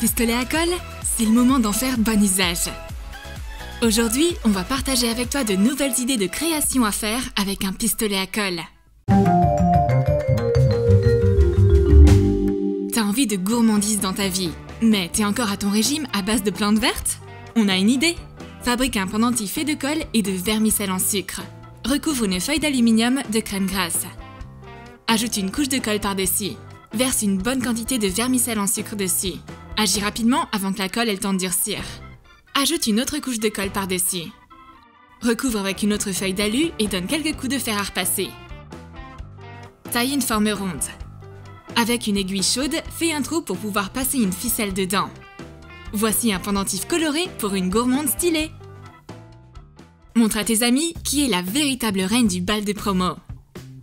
pistolet à colle? C'est le moment d'en faire bon usage. Aujourd'hui, on va partager avec toi de nouvelles idées de création à faire avec un pistolet à colle. T'as envie de gourmandise dans ta vie, mais t'es encore à ton régime à base de plantes vertes? On a une idée! Fabrique un pendentif fait de colle et de vermicelle en sucre. Recouvre une feuille d'aluminium de crème grasse. Ajoute une couche de colle par-dessus. Verse une bonne quantité de vermicelle en sucre dessus. Agis rapidement avant que la colle ait le temps de durcir. Ajoute une autre couche de colle par-dessus. Recouvre avec une autre feuille d'alu et donne quelques coups de fer à repasser. Taille une forme ronde. Avec une aiguille chaude, fais un trou pour pouvoir passer une ficelle dedans. Voici un pendentif coloré pour une gourmande stylée. Montre à tes amis qui est la véritable reine du bal de promo.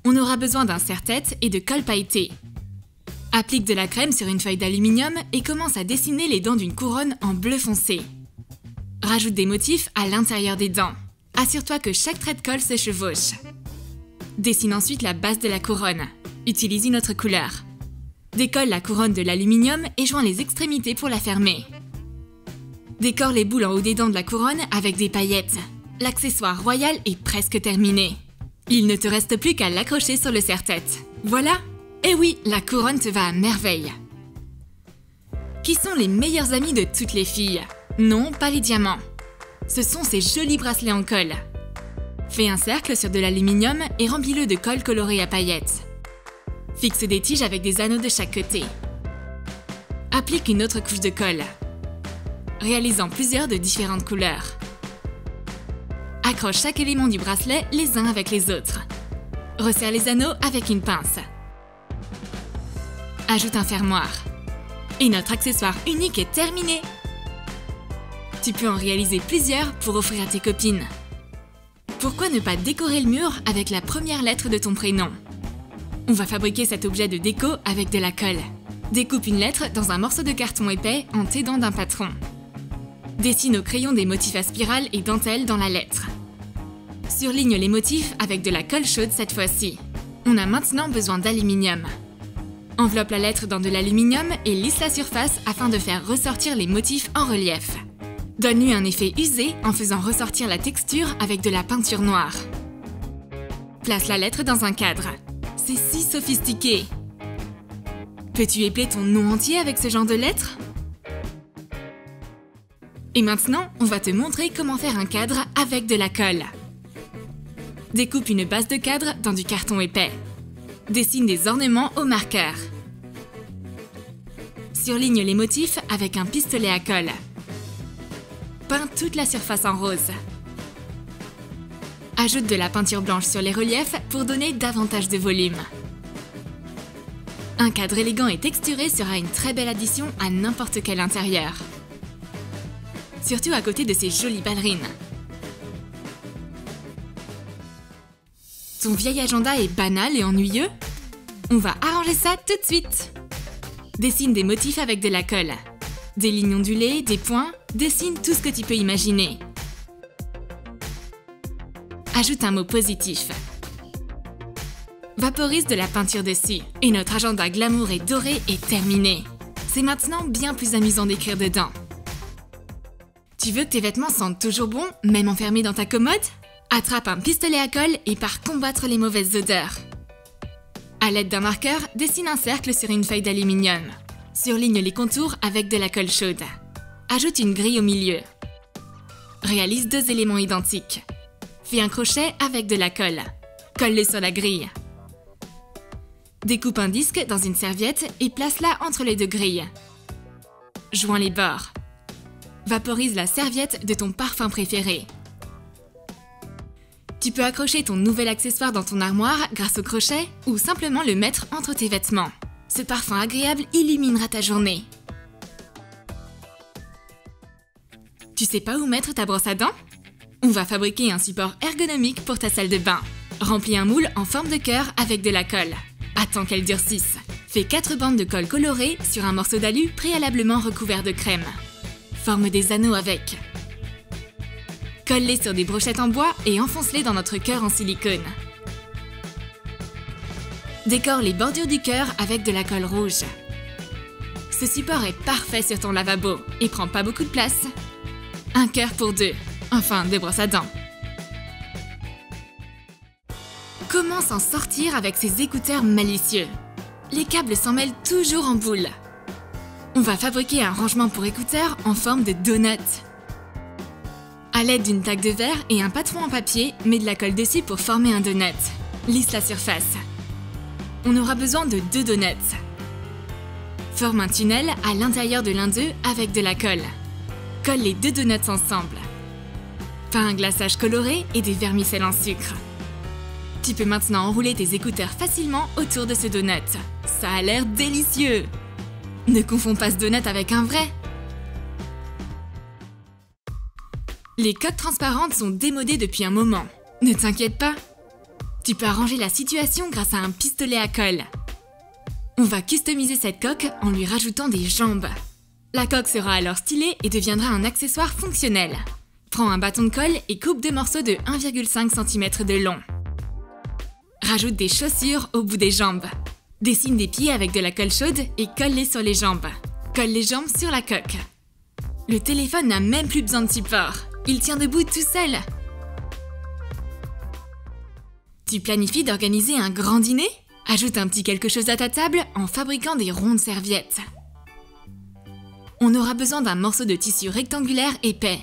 On aura besoin d'un serre-tête et de colle pailletée. Applique de la crème sur une feuille d'aluminium et commence à dessiner les dents d'une couronne en bleu foncé. Rajoute des motifs à l'intérieur des dents. Assure-toi que chaque trait de colle se chevauche. Dessine ensuite la base de la couronne. Utilise une autre couleur. Décolle la couronne de l'aluminium et joins les extrémités pour la fermer. Décore les boules en haut des dents de la couronne avec des paillettes. L'accessoire royal est presque terminé. Il ne te reste plus qu'à l'accrocher sur le serre-tête. Voilà! Eh oui, la couronne te va à merveille. Qui sont les meilleurs amis de toutes les filles? Non, pas les diamants. Ce sont ces jolis bracelets en colle. Fais un cercle sur de l'aluminium et remplis-le de colle colorée à paillettes. Fixe des tiges avec des anneaux de chaque côté. Applique une autre couche de colle. Réalise-en plusieurs de différentes couleurs. Accroche chaque élément du bracelet les uns avec les autres. Resserre les anneaux avec une pince. Ajoute un fermoir. Et notre accessoire unique est terminé! Tu peux en réaliser plusieurs pour offrir à tes copines. Pourquoi ne pas décorer le mur avec la première lettre de ton prénom? On va fabriquer cet objet de déco avec de la colle. Découpe une lettre dans un morceau de carton épais en t'aidant d'un patron. Dessine au crayon des motifs à spirale et dentelle dans la lettre. Surligne les motifs avec de la colle chaude cette fois-ci. On a maintenant besoin d'aluminium. Enveloppe la lettre dans de l'aluminium et lisse la surface afin de faire ressortir les motifs en relief. Donne-lui un effet usé en faisant ressortir la texture avec de la peinture noire. Place la lettre dans un cadre. C'est si sophistiqué! Peux-tu épeler ton nom entier avec ce genre de lettres? Et maintenant, on va te montrer comment faire un cadre avec de la colle. Découpe une base de cadre dans du carton épais. Dessine des ornements au marqueur. Surligne les motifs avec un pistolet à colle. Peins toute la surface en rose. Ajoute de la peinture blanche sur les reliefs pour donner davantage de volume. Un cadre élégant et texturé sera une très belle addition à n'importe quel intérieur. Surtout à côté de ces jolies ballerines. Ton vieil agenda est banal et ennuyeux? On va arranger ça tout de suite! Dessine des motifs avec de la colle. Des lignes ondulées, des points, dessine tout ce que tu peux imaginer. Ajoute un mot positif. Vaporise de la peinture dessus. Et notre agenda glamour et doré est terminé. C'est maintenant bien plus amusant d'écrire dedans. Tu veux que tes vêtements sentent toujours bon, même enfermés dans ta commode? Attrape un pistolet à colle et pars combattre les mauvaises odeurs. À l'aide d'un marqueur, dessine un cercle sur une feuille d'aluminium. Surligne les contours avec de la colle chaude. Ajoute une grille au milieu. Réalise deux éléments identiques. Fais un crochet avec de la colle. Colle-le sur la grille. Découpe un disque dans une serviette et place-la entre les deux grilles. Joins les bords. Vaporise la serviette de ton parfum préféré. Tu peux accrocher ton nouvel accessoire dans ton armoire grâce au crochet ou simplement le mettre entre tes vêtements. Ce parfum agréable illuminera ta journée. Tu sais pas où mettre ta brosse à dents? On va fabriquer un support ergonomique pour ta salle de bain. Remplis un moule en forme de cœur avec de la colle. Attends qu'elle durcisse. Fais 4 bandes de colle colorées sur un morceau d'alu préalablement recouvert de crème. Forme des anneaux avec. Colle-les sur des brochettes en bois et enfonce-les dans notre cœur en silicone. Décore les bordures du cœur avec de la colle rouge. Ce support est parfait sur ton lavabo et prend pas beaucoup de place. Un cœur pour deux, enfin deux brosses à dents. Comment s'en sortir avec ces écouteurs malicieux? Les câbles s'en mêlent toujours en boule. On va fabriquer un rangement pour écouteurs en forme de donut. À l'aide d'une tague de verre et un patron en papier, mets de la colle dessus pour former un donut. Lisse la surface. On aura besoin de 2 donuts. Forme un tunnel à l'intérieur de l'un d'eux avec de la colle. Colle les 2 donuts ensemble. Fais un glaçage coloré et des vermicelles en sucre. Tu peux maintenant enrouler tes écouteurs facilement autour de ce donut. Ça a l'air délicieux! Ne confonds pas ce donut avec un vrai. Les coques transparentes sont démodées depuis un moment. Ne t'inquiète pas. Tu peux arranger la situation grâce à un pistolet à colle. On va customiser cette coque en lui rajoutant des jambes. La coque sera alors stylée et deviendra un accessoire fonctionnel. Prends un bâton de colle et coupe 2 morceaux de 1,5 cm de long. Rajoute des chaussures au bout des jambes. Dessine des pieds avec de la colle chaude et colle-les sur les jambes. Colle les jambes sur la coque. Le téléphone n'a même plus besoin de support. Il tient debout tout seul. Tu planifies d'organiser un grand dîner? Ajoute un petit quelque chose à ta table en fabriquant des rondes serviettes. On aura besoin d'un morceau de tissu rectangulaire épais.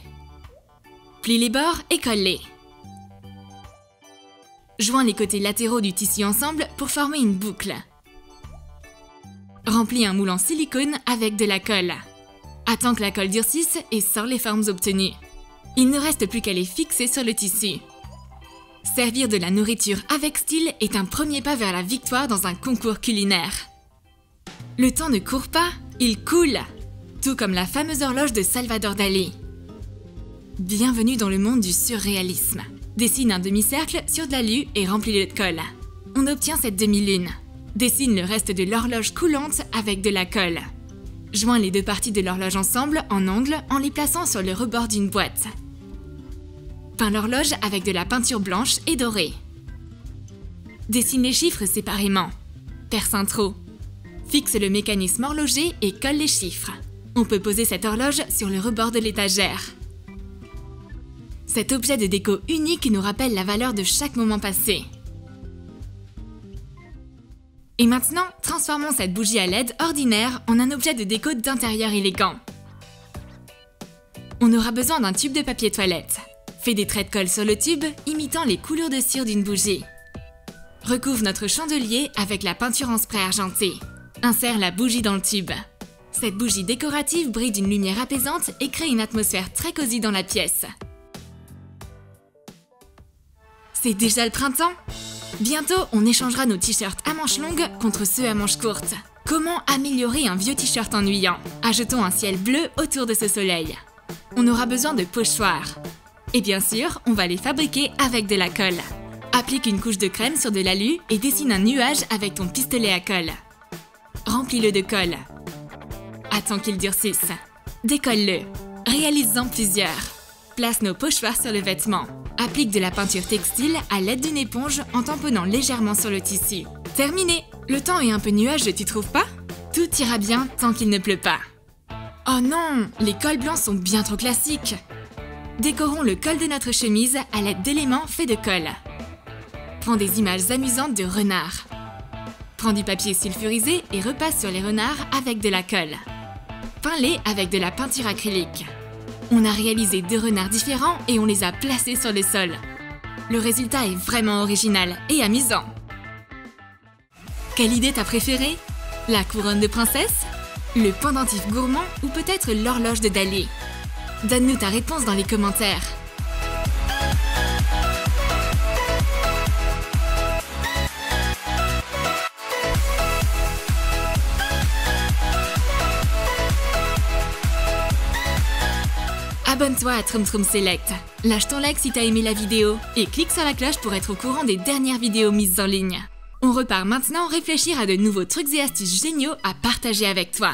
Plie les bords et colle-les. Joins les côtés latéraux du tissu ensemble pour former une boucle. Remplis un moule en silicone avec de la colle. Attends que la colle durcisse et sors les formes obtenues. Il ne reste plus qu'à les fixer sur le tissu. Servir de la nourriture avec style est un premier pas vers la victoire dans un concours culinaire. Le temps ne court pas, il coule, tout comme la fameuse horloge de Salvador Dali. Bienvenue dans le monde du surréalisme. Dessine un demi-cercle sur de l'alu et remplis-le de colle. On obtient cette demi-lune. Dessine le reste de l'horloge coulante avec de la colle. Joins les 2 parties de l'horloge ensemble en angle en les plaçant sur le rebord d'une boîte. Peins l'horloge avec de la peinture blanche et dorée. Dessine les chiffres séparément. Perce un trou. Fixe le mécanisme horloger et colle les chiffres. On peut poser cette horloge sur le rebord de l'étagère. Cet objet de déco unique nous rappelle la valeur de chaque moment passé. Et maintenant, transformons cette bougie à LED ordinaire en un objet de déco d'intérieur élégant. On aura besoin d'un tube de papier toilette. Fais des traits de colle sur le tube, imitant les coulures de cire d'une bougie. Recouvre notre chandelier avec la peinture en spray argenté. Insère la bougie dans le tube. Cette bougie décorative brille d'une lumière apaisante et crée une atmosphère très cosy dans la pièce. C'est déjà le printemps? Bientôt, on échangera nos t-shirts à manches longues contre ceux à manches courtes. Comment améliorer un vieux t-shirt ennuyant? Ajoutons un ciel bleu autour de ce soleil. On aura besoin de pochoirs. Et bien sûr, on va les fabriquer avec de la colle. Applique une couche de crème sur de l'alu et dessine un nuage avec ton pistolet à colle. Remplis-le de colle. Attends qu'il durcisse. Décolle-le. Réalise-en plusieurs. Place nos pochoirs sur le vêtement. Applique de la peinture textile à l'aide d'une éponge en tamponnant légèrement sur le tissu. Terminé! Le temps est un peu nuageux, tu trouves pas? Tout ira bien tant qu'il ne pleut pas. Oh non! Les cols blancs sont bien trop classiques. Décorons le col de notre chemise à l'aide d'éléments faits de colle. Prends des images amusantes de renards. Prends du papier sulfurisé et repasse sur les renards avec de la colle. Peins-les avec de la peinture acrylique. On a réalisé 2 renards différents et on les a placés sur le sol. Le résultat est vraiment original et amusant. Quelle idée t'as préférée? La couronne de princesse? Le pendentif gourmand ou peut-être l'horloge de Dali? Donne-nous ta réponse dans les commentaires. Abonne-toi à Troum Troum Select. Lâche ton like si t'as aimé la vidéo et clique sur la cloche pour être au courant des dernières vidéos mises en ligne. On repart maintenant réfléchir à de nouveaux trucs et astuces géniaux à partager avec toi.